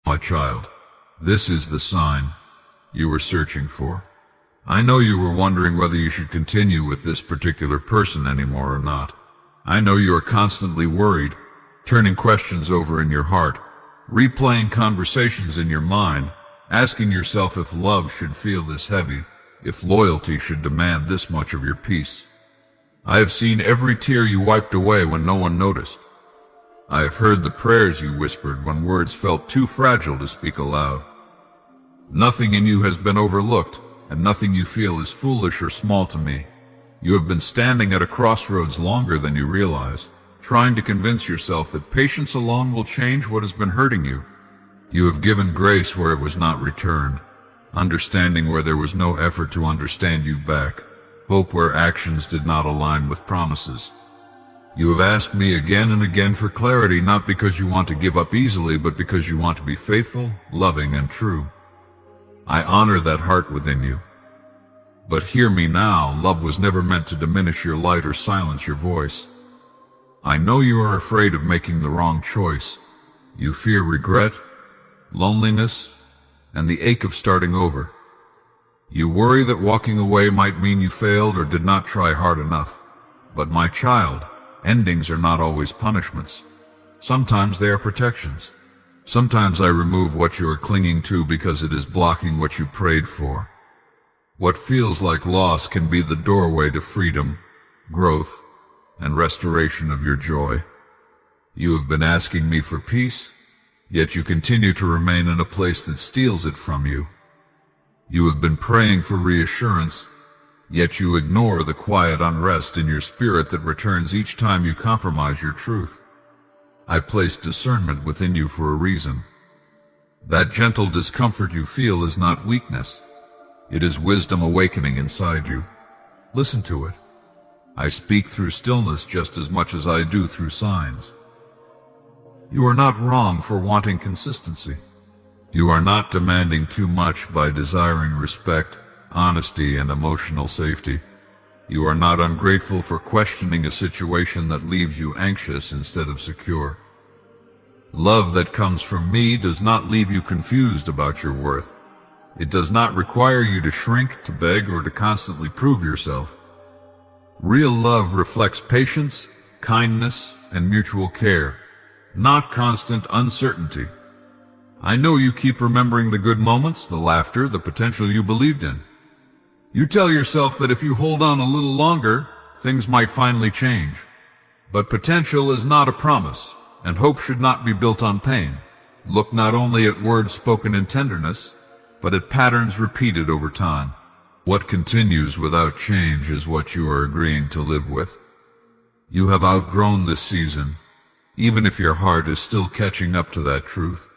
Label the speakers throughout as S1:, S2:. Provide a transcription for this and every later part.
S1: My child, this is the sign you were searching for. I know you were wondering whether you should continue with this particular person anymore or not. I know you are constantly worried, turning questions over in your heart, replaying conversations in your mind, asking yourself if love should feel this heavy, if loyalty should demand this much of your peace. I have seen every tear you wiped away when no one noticed. I have heard the prayers you whispered when words felt too fragile to speak aloud. Nothing in you has been overlooked, and nothing you feel is foolish or small to me. You have been standing at a crossroads longer than you realize, trying to convince yourself that patience alone will change what has been hurting you. You have given grace where it was not returned, understanding where there was no effort to understand you back, hope where actions did not align with promises. You have asked me again and again for clarity, not because you want to give up easily, but because you want to be faithful, loving, and true. I honor that heart within you. But hear me now, love was never meant to diminish your light or silence your voice. I know you are afraid of making the wrong choice. You fear regret, loneliness, and the ache of starting over. You worry that walking away might mean you failed or did not try hard enough. But my child, endings are not always punishments. Sometimes they are protections. Sometimes I remove what you are clinging to because it is blocking what you prayed for. What feels like loss can be the doorway to freedom, growth, and restoration of your joy. You have been asking me for peace, yet you continue to remain in a place that steals it from you. You have been praying for reassurance, yet you ignore the quiet unrest in your spirit that returns each time you compromise your truth. I place discernment within you for a reason. That gentle discomfort you feel is not weakness. It is wisdom awakening inside you. Listen to it. I speak through stillness just as much as I do through signs. You are not wrong for wanting consistency. You are not demanding too much by desiring respect, honesty, and emotional safety. You are not ungrateful for questioning a situation that leaves you anxious instead of secure. Love that comes from me does not leave you confused about your worth. It does not require you to shrink, to beg, or to constantly prove yourself. Real love reflects patience, kindness, and mutual care, not constant uncertainty. I know you keep remembering the good moments, the laughter, the potential you believed in. You tell yourself that if you hold on a little longer, things might finally change. But potential is not a promise, and hope should not be built on pain. Look not only at words spoken in tenderness, but at patterns repeated over time. What continues without change is what you are agreeing to live with. You have outgrown this season, even if your heart is still catching up to that truth.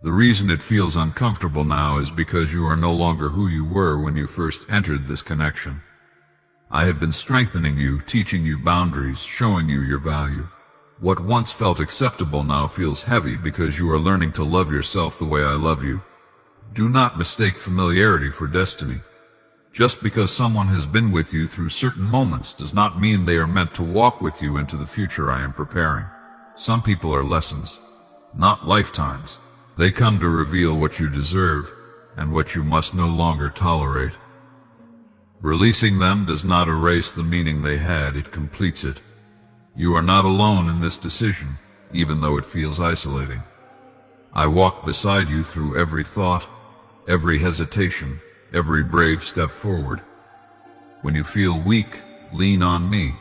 S1: The reason it feels uncomfortable now is because you are no longer who you were when you first entered this connection. I have been strengthening you, teaching you boundaries, showing you your value. What once felt acceptable now feels heavy because you are learning to love yourself the way I love you. Do not mistake familiarity for destiny. Just because someone has been with you through certain moments does not mean they are meant to walk with you into the future I am preparing. Some people are lessons, not lifetimes. They come to reveal what you deserve and what you must no longer tolerate. Releasing them does not erase the meaning they had, it completes it. You are not alone in this decision, even though it feels isolating. I walk beside you through every thought, every hesitation, every brave step forward. When you feel weak, lean on me.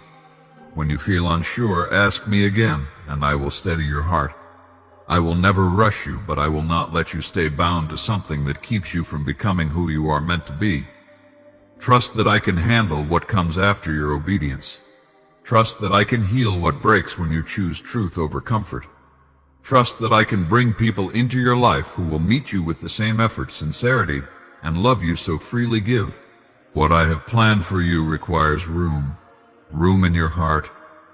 S1: When you feel unsure, ask me again, and I will steady your heart. I will never rush you, but I will not let you stay bound to something that keeps you from becoming who you are meant to be. Trust that I can handle what comes after your obedience. Trust that I can heal what breaks when you choose truth over comfort. Trust that I can bring people into your life who will meet you with the same effort, sincerity, and love you so freely give. What I have planned for you requires room. Room in your heart,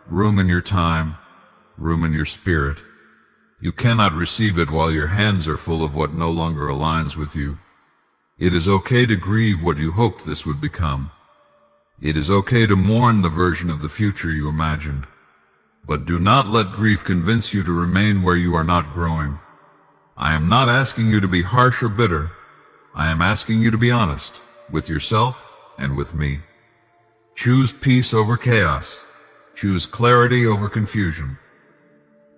S1: room in your time, room in your spirit. You cannot receive it while your hands are full of what no longer aligns with you. It is okay to grieve what you hoped this would become. It is okay to mourn the version of the future you imagined. But do not let grief convince you to remain where you are not growing. I am not asking you to be harsh or bitter. I am asking you to be honest with yourself and with me. Choose peace over chaos. Choose clarity over confusion.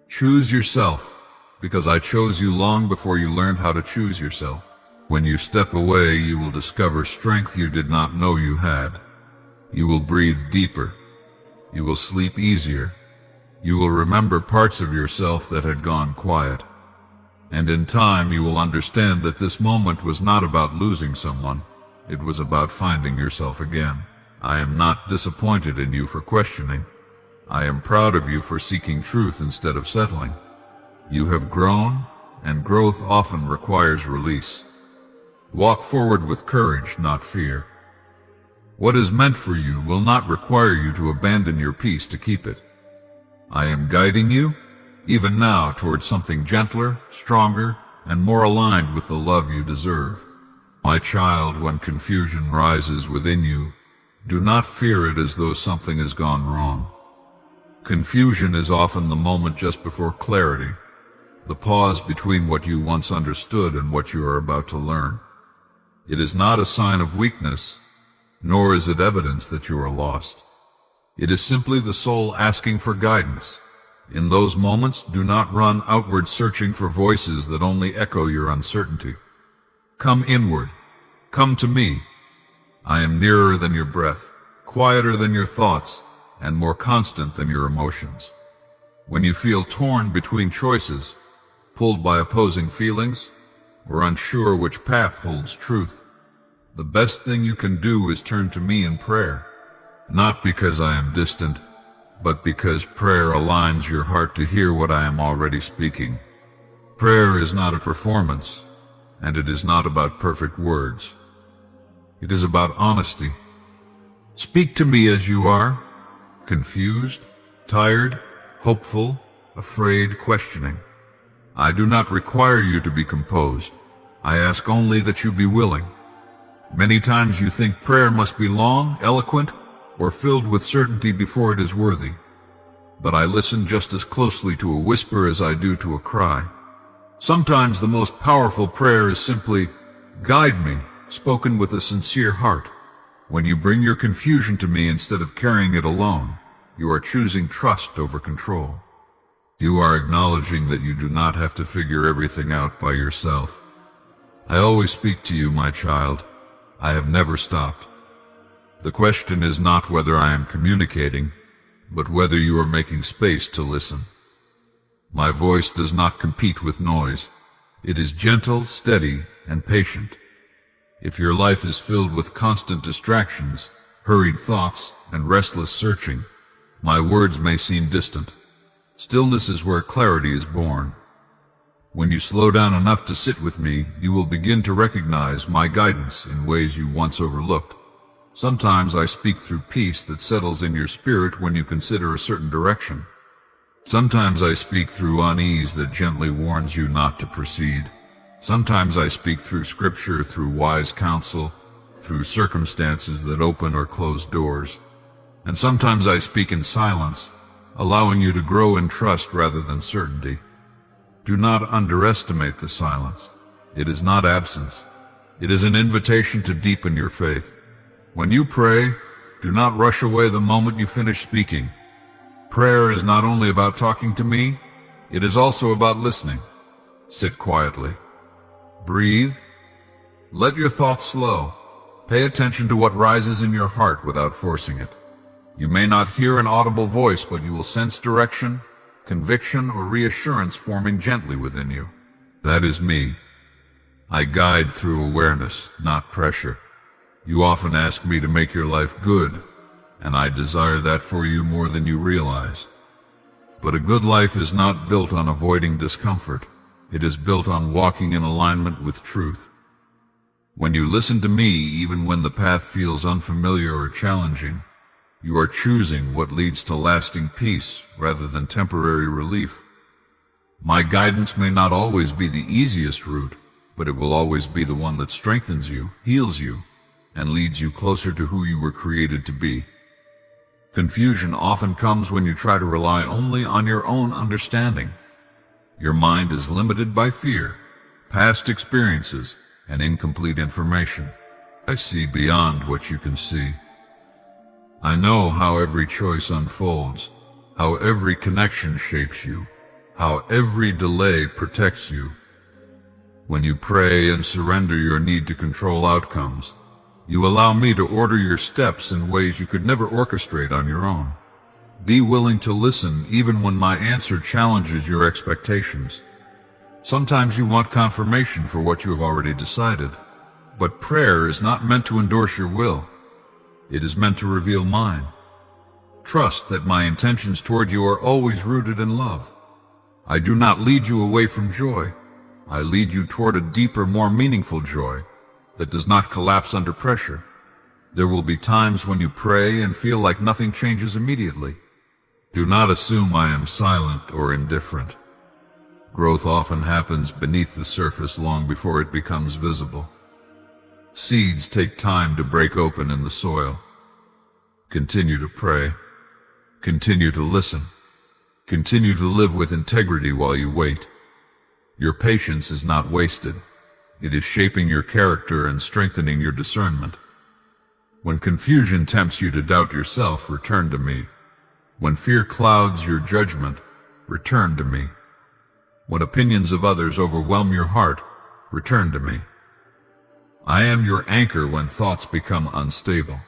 S1: Choose yourself, because I chose you long before you learned how to choose yourself. When you step away, you will discover strength you did not know you had. You will breathe deeper. You will sleep easier. You will remember parts of yourself that had gone quiet. And in time, you will understand that this moment was not about losing someone. It was about finding yourself again. I am not disappointed in you for questioning. I am proud of you for seeking truth instead of settling. You have grown, and growth often requires release. Walk forward with courage, not fear. What is meant for you will not require you to abandon your peace to keep it. I am guiding you, even now, towards something gentler, stronger, and more aligned with the love you deserve. My child, when confusion rises within you, do not fear it as though something has gone wrong. Confusion is often the moment just before clarity, the pause between what you once understood and what you are about to learn. It is not a sign of weakness, nor is it evidence that you are lost. It is simply the soul asking for guidance. In those moments, do not run outward searching for voices that only echo your uncertainty. Come inward. Come to me. I am nearer than your breath, quieter than your thoughts, and more constant than your emotions. When you feel torn between choices, pulled by opposing feelings, or unsure which path holds truth, the best thing you can do is turn to me in prayer. Not because I am distant, but because prayer aligns your heart to hear what I am already speaking. Prayer is not a performance, and it is not about perfect words. It is about honesty. Speak to me as you are, confused, tired, hopeful, afraid, questioning. I do not require you to be composed. I ask only that you be willing. Many times you think prayer must be long, eloquent, or filled with certainty before it is worthy. But I listen just as closely to a whisper as I do to a cry. Sometimes the most powerful prayer is simply, "Guide me," spoken with a sincere heart. When you bring your confusion to me instead of carrying it alone, you are choosing trust over control. You are acknowledging that you do not have to figure everything out by yourself. I always speak to you, my child. I have never stopped. The question is not whether I am communicating, but whether you are making space to listen. My voice does not compete with noise. It is gentle, steady, and patient. If your life is filled with constant distractions, hurried thoughts, and restless searching, my words may seem distant. Stillness is where clarity is born. When you slow down enough to sit with me, you will begin to recognize my guidance in ways you once overlooked. Sometimes I speak through peace that settles in your spirit when you consider a certain direction. Sometimes I speak through unease that gently warns you not to proceed. Sometimes I speak through scripture, through wise counsel, through circumstances that open or close doors. And sometimes I speak in silence, allowing you to grow in trust rather than certainty. Do not underestimate the silence. It is not absence. It is an invitation to deepen your faith. When you pray, do not rush away the moment you finish speaking. Prayer is not only about talking to me, it is also about listening. Sit quietly. Breathe. Let your thoughts slow. Pay attention to what rises in your heart without forcing it. You may not hear an audible voice, but you will sense direction, conviction, or reassurance forming gently within you. That is me. I guide through awareness, not pressure. You often ask me to make your life good, and I desire that for you more than you realize. But a good life is not built on avoiding discomfort. It is built on walking in alignment with truth. When you listen to me, even when the path feels unfamiliar or challenging, you are choosing what leads to lasting peace rather than temporary relief. My guidance may not always be the easiest route, but it will always be the one that strengthens you, heals you, and leads you closer to who you were created to be. Confusion often comes when you try to rely only on your own understanding. Your mind is limited by fear, past experiences, and incomplete information. I see beyond what you can see. I know how every choice unfolds, how every connection shapes you, how every delay protects you. When you pray and surrender your need to control outcomes, you allow me to order your steps in ways you could never orchestrate on your own. Be willing to listen even when my answer challenges your expectations. Sometimes you want confirmation for what you have already decided, but prayer is not meant to endorse your will. It is meant to reveal mine. Trust that my intentions toward you are always rooted in love. I do not lead you away from joy. I lead you toward a deeper, more meaningful joy that does not collapse under pressure. There will be times when you pray and feel like nothing changes immediately. Do not assume I am silent or indifferent. Growth often happens beneath the surface long before it becomes visible. Seeds take time to break open in the soil. Continue to pray. Continue to listen. Continue to live with integrity while you wait. Your patience is not wasted. It is shaping your character and strengthening your discernment. When confusion tempts you to doubt yourself, return to me. When fear clouds your judgment, return to me. When opinions of others overwhelm your heart, return to me. I am your anchor when thoughts become unstable.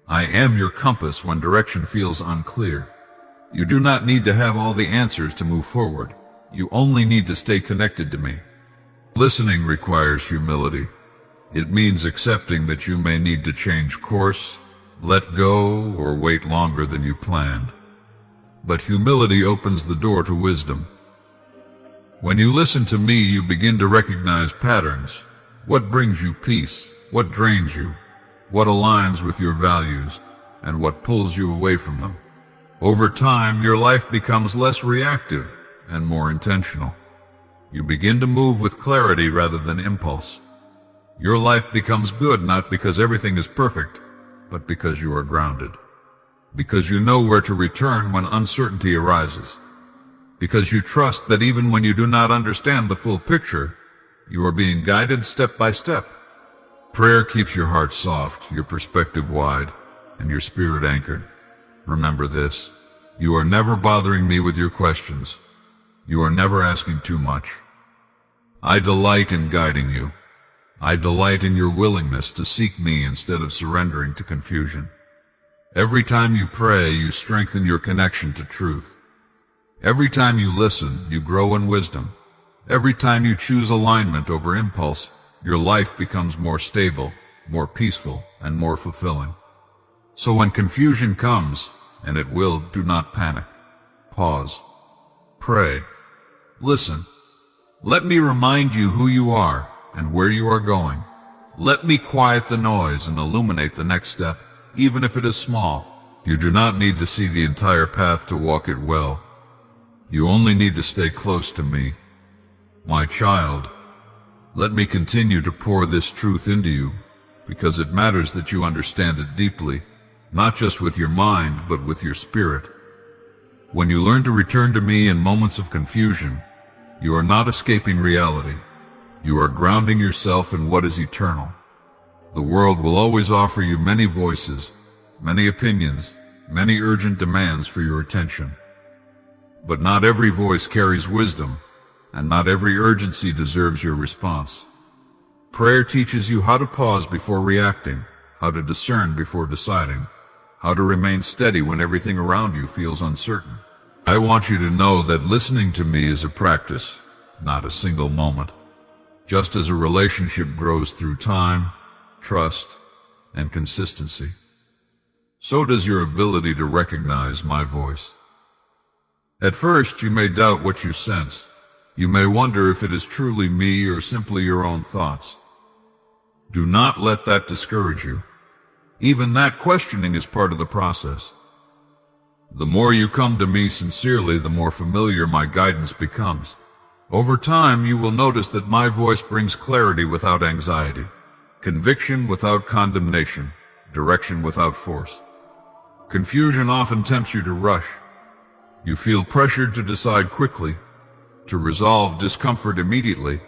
S1: I am your compass when direction feels unclear. You do not need to have all the answers to move forward. You only need to stay connected to me. Listening requires humility. It means accepting that you may need to change course, let go, or wait longer than you planned. But humility opens the door to wisdom. When you listen to me, you begin to recognize patterns. What brings you peace? What drains you? What aligns with your values? And what pulls you away from them? Over time, your life becomes less reactive and more intentional. You begin to move with clarity rather than impulse. Your life becomes good not because everything is perfect, but because you are grounded. Because you know where to return when uncertainty arises. Because you trust that even when you do not understand the full picture, you are being guided step by step. Prayer keeps your heart soft, your perspective wide, and your spirit anchored. Remember this: you are never bothering me with your questions. You are never asking too much. I delight in guiding you. I delight in your willingness to seek me instead of surrendering to confusion. Every time you pray, you strengthen your connection to truth. Every time you listen, you grow in wisdom. Every time you choose alignment over impulse, your life becomes more stable, more peaceful, and more fulfilling. So when confusion comes, and it will, do not panic. Pause. Pray. Listen. Let me remind you who you are and where you are going. Let me quiet the noise and illuminate the next step, even if it is small. You do not need to see the entire path to walk it well. You only need to stay close to me. My child, let me continue to pour this truth into you, because it matters that you understand it deeply, not just with your mind, but with your spirit. When you learn to return to me in moments of confusion, you are not escaping reality. You are grounding yourself in what is eternal. The world will always offer you many voices, many opinions, many urgent demands for your attention. But not every voice carries wisdom, and not every urgency deserves your response. Prayer teaches you how to pause before reacting, how to discern before deciding, how to remain steady when everything around you feels uncertain. I want you to know that listening to me is a practice, not a single moment. Just as a relationship grows through time, trust, and consistency, so does your ability to recognize my voice. At first, you may doubt what you sense. You may wonder if it is truly me or simply your own thoughts. Do not let that discourage you. Even that questioning is part of the process. The more you come to me sincerely, the more familiar my guidance becomes. Over time, you will notice that my voice brings clarity without anxiety, conviction without condemnation, direction without force. Confusion often tempts you to rush. You feel pressured to decide quickly, to resolve discomfort immediately,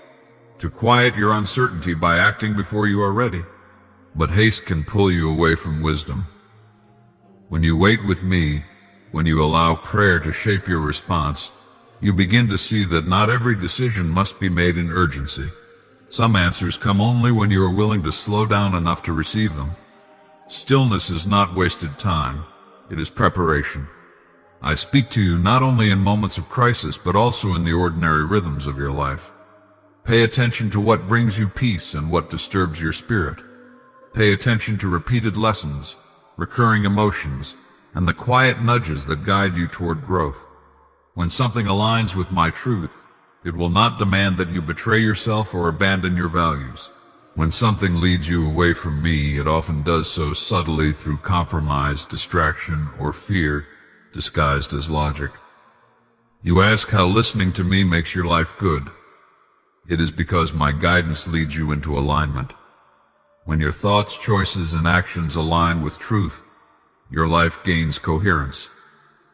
S1: to quiet your uncertainty by acting before you are ready. But haste can pull you away from wisdom. When you wait with me, when you allow prayer to shape your response, you begin to see that not every decision must be made in urgency. Some answers come only when you are willing to slow down enough to receive them. Stillness is not wasted time, it is preparation. I speak to you not only in moments of crisis, but also in the ordinary rhythms of your life. Pay attention to what brings you peace and what disturbs your spirit. Pay attention to repeated lessons, recurring emotions, and the quiet nudges that guide you toward growth. When something aligns with my truth, it will not demand that you betray yourself or abandon your values. When something leads you away from me, it often does so subtly through compromise, distraction, or fear, disguised as logic. You ask how listening to me makes your life good. It is because my guidance leads you into alignment. When your thoughts, choices, and actions align with truth, your life gains coherence.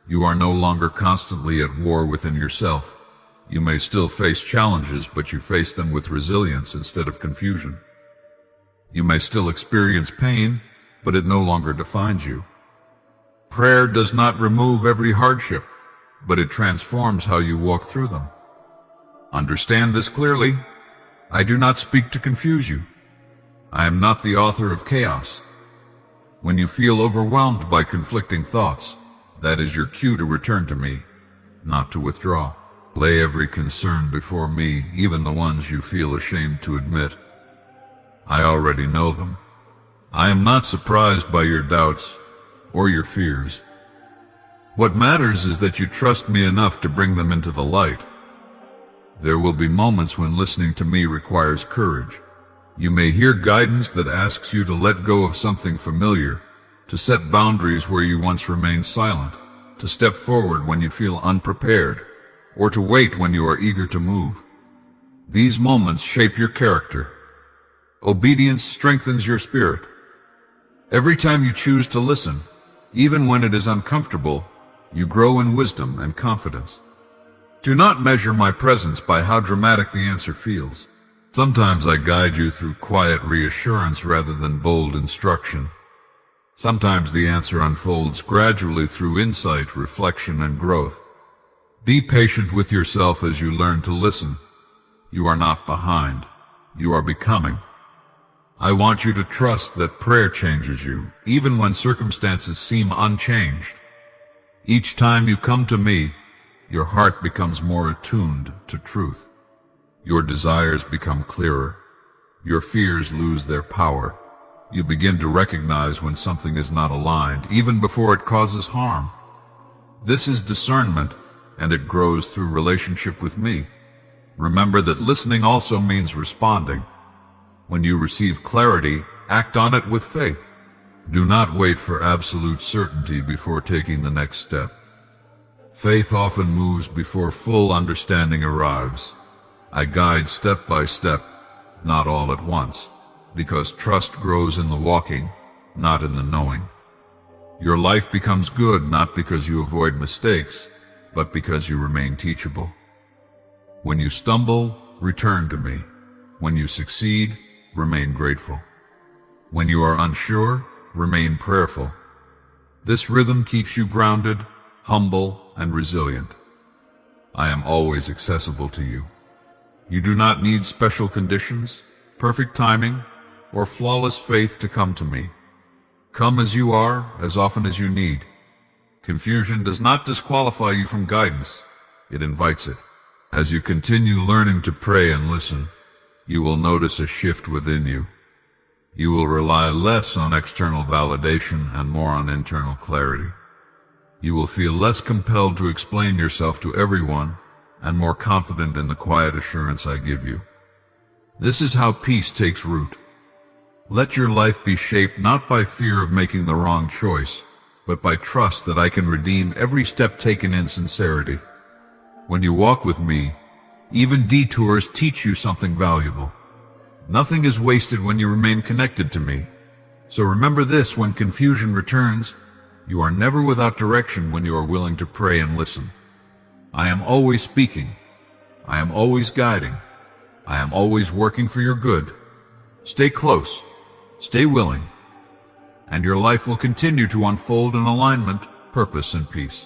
S1: You are no longer constantly at war within yourself. You may still face challenges, but you face them with resilience instead of confusion. You may still experience pain, but it no longer defines you. Prayer does not remove every hardship, but it transforms how you walk through them. Understand this clearly. I do not speak to confuse you. I am not the author of chaos. When you feel overwhelmed by conflicting thoughts, that is your cue to return to me, not to withdraw. Lay every concern before me, even the ones you feel ashamed to admit. I already know them. I am not surprised by your doubts or your fears. What matters is that you trust me enough to bring them into the light. There will be moments when listening to me requires courage. You may hear guidance that asks you to let go of something familiar, to set boundaries where you once remained silent, to step forward when you feel unprepared, or to wait when you are eager to move. These moments shape your character. Obedience strengthens your spirit. Every time you choose to listen, even when it is uncomfortable, you grow in wisdom and confidence. Do not measure my presence by how dramatic the answer feels. Sometimes I guide you through quiet reassurance rather than bold instruction. Sometimes the answer unfolds gradually through insight, reflection, and growth. Be patient with yourself as you learn to listen. You are not behind. You are becoming. I want you to trust that prayer changes you, even when circumstances seem unchanged. Each time you come to me, your heart becomes more attuned to truth. Your desires become clearer. Your fears lose their power. You begin to recognize when something is not aligned, even before it causes harm. This is discernment, and it grows through relationship with me. Remember that listening also means responding. When you receive clarity, act on it with faith. Do not wait for absolute certainty before taking the next step. Faith often moves before full understanding arrives. I guide step by step, not all at once, because trust grows in the walking, not in the knowing. Your life becomes good not because you avoid mistakes, but because you remain teachable. When you stumble, return to me. When you succeed, remain grateful. When you are unsure, remain prayerful. This rhythm keeps you grounded, humble, and resilient. I am always accessible to you. You do not need special conditions, perfect timing, or flawless faith to come to me. Come as you are, as often as you need. Confusion does not disqualify you from guidance. It invites it. As you continue learning to pray and listen, you will notice a shift within you. You will rely less on external validation and more on internal clarity. You will feel less compelled to explain yourself to everyone and more confident in the quiet assurance I give you. This is how peace takes root. Let your life be shaped not by fear of making the wrong choice, but by trust that I can redeem every step taken in sincerity. When you walk with me, even detours teach you something valuable. Nothing is wasted when you remain connected to me. So remember this: when confusion returns, you are never without direction when you are willing to pray and listen. I am always speaking. I am always guiding. I am always working for your good. Stay close, stay willing, and your life will continue to unfold in alignment, purpose, and peace.